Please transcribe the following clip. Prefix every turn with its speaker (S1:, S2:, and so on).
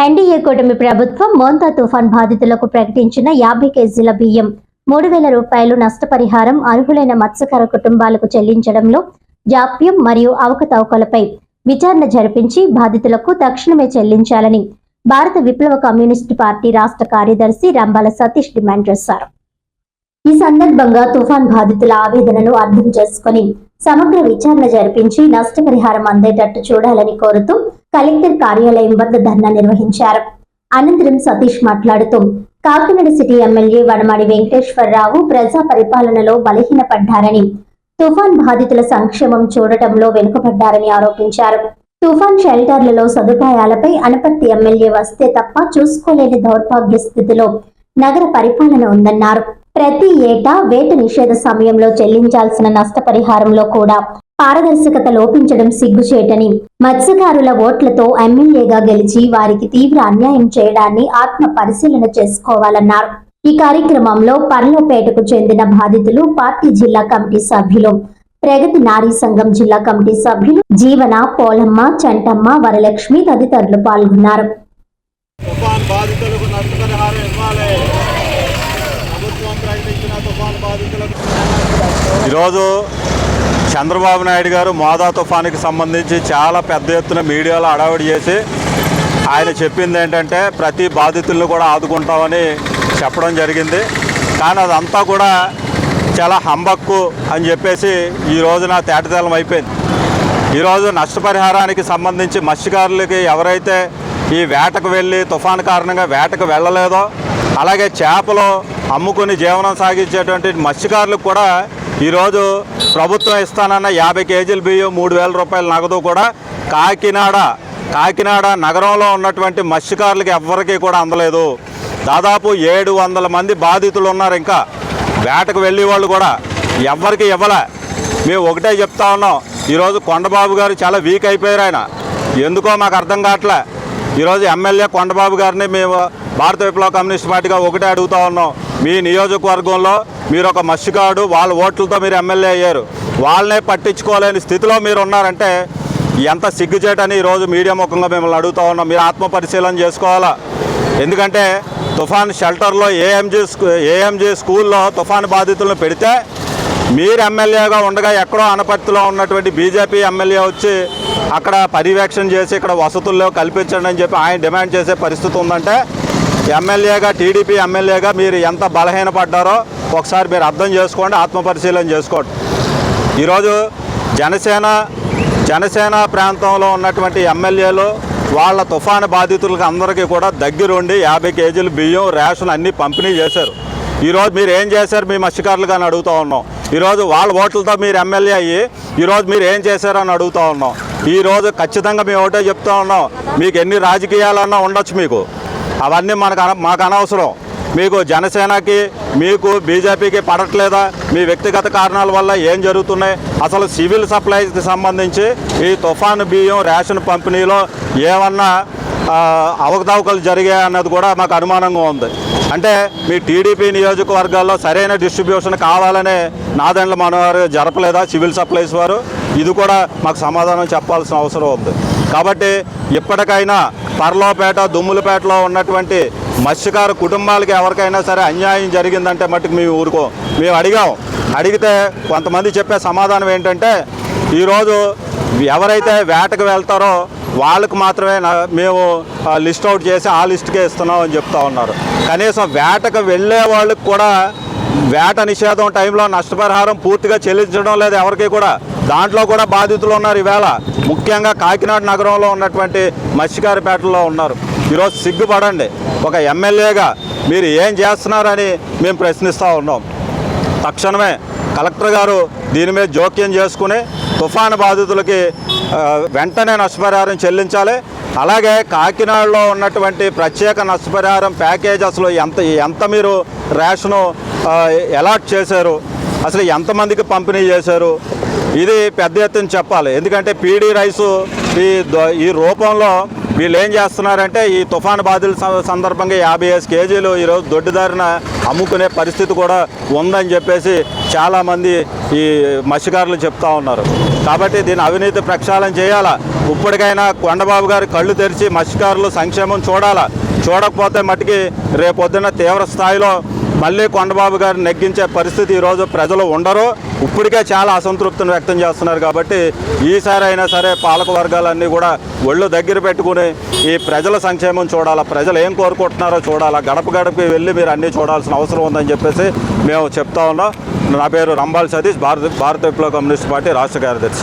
S1: NDA కూటమి ప్రభుత్వం మోంతా తుఫాన్ బాధితులకు ప్రకటించిన 50 కేజీల బియ్యం, 3,000 రూపాయలు నష్టపరిహారం అర్హులైన మత్స్యకార కుటుంబాలకు చెల్లించడంలో జాప్యం మరియు అవకతవకలపై విచారణ జరిపించి బాధితులకు తక్షణమే చెల్లించాలని భారత విప్లవ కమ్యూనిస్టు పార్టీ రాష్ట్ర కార్యదర్శి రంబాల సతీష్ డిమాండ్ చేశారు. ఈ సందర్భంగా తుఫాన్ బాధితుల ఆవేదనను అర్థం చేసుకుని సమగ్ర విచారణ జరిపించి నష్టపరిహారం అందేటట్టు చూడాలని కోరుతూ కలెక్టర్ కార్యాలయం వద్ద ధర్నా నిర్వహించారు. అనంతరం సతీష్ మాట్లాడుతూ కాకినాడ సిటీ ఎమ్మెల్యే వనమాడి వెంకటేశ్వరరావు ప్రజా పరిపాలనలో బలహీనపడ్డారని, తుఫాన్ బాధితుల సంక్షేమం చూడటంలో వెనుకబడ్డారని ఆరోపించారు. తుఫాన్ షెల్టర్లలో సదుపాయాలపై అనపర్తి ఎమ్మెల్యే వస్తే తప్ప చూసుకోలేని దౌర్భాగ్య స్థితిలో నగర పరిపాలన ఉందన్నారు. ప్రతి ఏటా వేట నిషేధ సమయంలో చెల్లించాల్సిన నష్టపరిహారంలో కూడా పారదర్శకత లోపించడం సిగ్గుచేటని, మత్స్యకారుల ఓట్లతో ఎమ్మెల్యేగా గెలిచి వారికి తీవ్ర అన్యాయం చేయడాన్ని ఆత్మ పరిశీలన చేసుకోవాలన్నారు. ఈ కార్యక్రమంలో పర్లోపేటకు చెందిన బాధితులు, పార్టీ జిల్లా కమిటీ సభ్యులు, ప్రగతి నారీ సంఘం జిల్లా కమిటీ సభ్యులు జీవన, పోలమ్మ, చంటమ్మ, వరలక్ష్మి తదితరులు పాల్గొన్నారు.
S2: ఈరోజు చంద్రబాబు నాయుడు గారు మోదా తుఫానుకి సంబంధించి చాలా పెద్ద ఎత్తున మీడియాలో హడావిడి చేసి ఆయన చెప్పింది ఏంటంటే ప్రతి బాధితులను కూడా ఆదుకుంటామని చెప్పడం జరిగింది. కానీ అదంతా కూడా చాలా హంబక్కు అని చెప్పేసి ఈ రోజున తేటతెల్లం అయిపోయింది. ఈరోజు నష్టపరిహారానికి సంబంధించి మత్స్యకారులకి ఎవరైతే ఈ వేటకు వెళ్ళి తుఫాను కారణంగా వేటకు వెళ్ళలేదో, అలాగే చేపలు అమ్ముకుని జీవనం సాగించేటువంటి మత్స్యకారులకు కూడా ఈరోజు ప్రభుత్వం ఇస్తానన్న 50 కేజీల బియ్యం, 3,000 రూపాయల నగదు కూడా కాకినాడ నగరంలో ఉన్నటువంటి మత్స్యకారులకి ఎవ్వరికీ కూడా అందలేదు. దాదాపు 700 మంది బాధితులు ఉన్నారు. ఇంకా వేటకు వెళ్ళే వాళ్ళు కూడా ఎవ్వరికి ఇవ్వలే. మేము ఒకటే చెప్తా ఉన్నాం, ఈరోజు కొండబాబు గారు చాలా వీక్ అయిపోయారు. ఆయన ఎందుకో మాకు అర్థం కావట్లే. ఈరోజు ఎమ్మెల్యే కొండబాబు గారిని మేము భారత విప్లవ కమ్యూనిస్ట్ పార్టీగా ఒకటే అడుగుతూ ఉన్నాం, మీ నియోజకవర్గంలో మీరు ఒక మత్స్యకారుడు, వాళ్ళ ఓట్లతో మీరు ఎమ్మెల్యే అయ్యారు, వాళ్ళనే పట్టించుకోలేని స్థితిలో మీరు ఉన్నారంటే ఎంత సిగ్గుచేటని ఈరోజు మీడియా ముఖంగా మిమ్మల్ని అడుగుతూ ఉన్నాం. మీరు ఆత్మ పరిశీలన చేసుకోవాలా. ఎందుకంటే తుఫాన్ షెల్టర్లో ఏఎంజీ స్కూల్లో తుఫాన్ బాధితులను పెడితే మీరు ఎమ్మెల్యేగా ఉండగా ఎక్కడో అనపర్తిలో ఉన్నటువంటి బీజేపీ ఎమ్మెల్యే వచ్చి అక్కడ పర్యవేక్షణ చేసి ఇక్కడ వసతుల్లో కల్పించండి అని చెప్పి ఆయన డిమాండ్ చేసే పరిస్థితి ఉందంటే ఎమ్మెల్యేగా, టీడీపీ ఎమ్మెల్యేగా మీరు ఎంత బలహీనపడ్డారో ఒకసారి మీరు అర్థం చేసుకోండి, ఆత్మపరిశీలన చేసుకోండి. ఈరోజు జనసేన ప్రాంతంలో ఉన్నటువంటి ఎమ్మెల్యేలు వాళ్ళ తుఫాను బాధితులకు అందరికీ కూడా దగ్గరుండి 50 కేజీలు బియ్యం, రేషన్ అన్నీ పంపిణీ చేశారు. ఈరోజు మీరు ఏం చేశారు మీ మత్స్యకారులు కానీ అడుగుతూ ఉన్నాం. ఈరోజు వాళ్ళ ఓట్లతో మీరు ఎమ్మెల్యే అయ్యి ఈరోజు మీరు ఏం చేశారని అడుగుతూ ఉన్నాం. ఈరోజు ఖచ్చితంగా మేము ఒకటే చెప్తా ఉన్నాం, మీకు ఎన్ని రాజకీయాలన్నా ఉండొచ్చు, మీకు అవన్నీ మాకు అనవసరం. మీకు జనసేనకి, మీకు బీజేపీకి పడట్లేదా? మీ వ్యక్తిగత కారణాల వల్ల ఏం జరుగుతున్నాయి? అసలు సివిల్ సప్లైస్కి సంబంధించి ఈ తుఫాను బియ్యం, రేషన్ పంపిణీలో ఏమన్నా అవకతవకలు జరిగాయి అన్నది కూడా మాకు అనుమానంగా ఉంది. అంటే మీ టీడీపీ నియోజకవర్గాల్లో సరైన డిస్ట్రిబ్యూషన్ కావాలనే నాదెండ్ల మనోహర్ జరపలేదా సివిల్ సప్లైస్ వారు? ఇది కూడా మాకు సమాధానం చెప్పాల్సిన అవసరం ఉంది. కాబట్టి ఇప్పటికైనా పర్లోపేట, దుమ్ములపేటలో ఉన్నటువంటి మత్స్యకార కుటుంబాలకి ఎవరికైనా సరే అన్యాయం జరిగిందంటే మట్టుకు మేము మేము అడిగితే కొంతమంది చెప్పే సమాధానం ఏంటంటే ఈరోజు ఎవరైతే వేటకు వెళ్తారో వాళ్ళకు మాత్రమే మేము లిస్ట్ అవుట్ చేసి ఆ లిస్టుకే ఇస్తున్నాం అని చెప్తా ఉన్నారు. కనీసం వేటకు వెళ్ళే వాళ్ళకి కూడా వేట నిషేధం టైంలో నష్టపరిహారం పూర్తిగా చెల్లించడం లేదు ఎవరికి కూడా. దాంట్లో కూడా బాధితులు ఉన్నారు. ఈవేళ ముఖ్యంగా కాకినాడ నగరంలో ఉన్నటువంటి మత్స్యకారపేటలో ఉన్నారు. ఈరోజు సిగ్గుపడండి. ఒక ఎమ్మెల్యేగా మీరు ఏం చేస్తున్నారని మేము ప్రశ్నిస్తూ ఉన్నాం. తక్షణమే కలెక్టర్ గారు దీని మీద జోక్యం చేసుకుని తుఫాను బాధితులకి వెంటనే నష్టపరిహారం చెల్లించాలి. అలాగే కాకినాడలో ఉన్నటువంటి ప్రత్యేక నష్టపరిహారం ప్యాకేజ్ అసలు ఎంత మీరు రేషను అలాట్ చేశారు, అసలు ఎంతమందికి పంపిణీ చేశారు, ఇది పెద్ద ఎత్తున చెప్పాలి. ఎందుకంటే పీడీ రైసు ఈ రూపంలో వీళ్ళు ఏం చేస్తున్నారంటే ఈ తుఫాను బాధితుల సందర్భంగా 55 కేజీలు ఈరోజు దొడ్డిదారిన అమ్ముకునే పరిస్థితి కూడా ఉందని చెప్పేసి చాలామంది ఈ మత్స్యకారులు చెప్తా ఉన్నారు. కాబట్టి దీన్ని అవినీతి ప్రక్షాళన చేయాలా. ఇప్పటికైనా కొండబాబు గారు కళ్ళు తెరిచి మత్స్యకారులు సంక్షేమం చూడాలా. చూడకపోతే మట్టుకి రేపొద్దున తీవ్ర స్థాయిలో మళ్ళీ కొండబాబు గారిని నెగ్గించే పరిస్థితి ఈరోజు ప్రజలు ఉండరు. ఇప్పటికే చాలా అసంతృప్తిని వ్యక్తం చేస్తున్నారు. కాబట్టి ఈసారి అయినా సరే పాలక వర్గాలన్నీ కూడా ఒళ్ళు దగ్గర పెట్టుకుని ఈ ప్రజల సంక్షేమం చూడాలా, ప్రజలు ఏం కోరుకుంటున్నారో చూడాలా, గడప గడపకి వెళ్ళి మీరు అన్నీ చూడాల్సిన అవసరం ఉందని చెప్పేసి మేము చెప్తా ఉన్నాం. నా పేరు రంబాల్ సతీష్, భారత విప్లవ కమ్యూనిస్ట్ పార్టీ రాష్ట్ర కార్యదర్శి.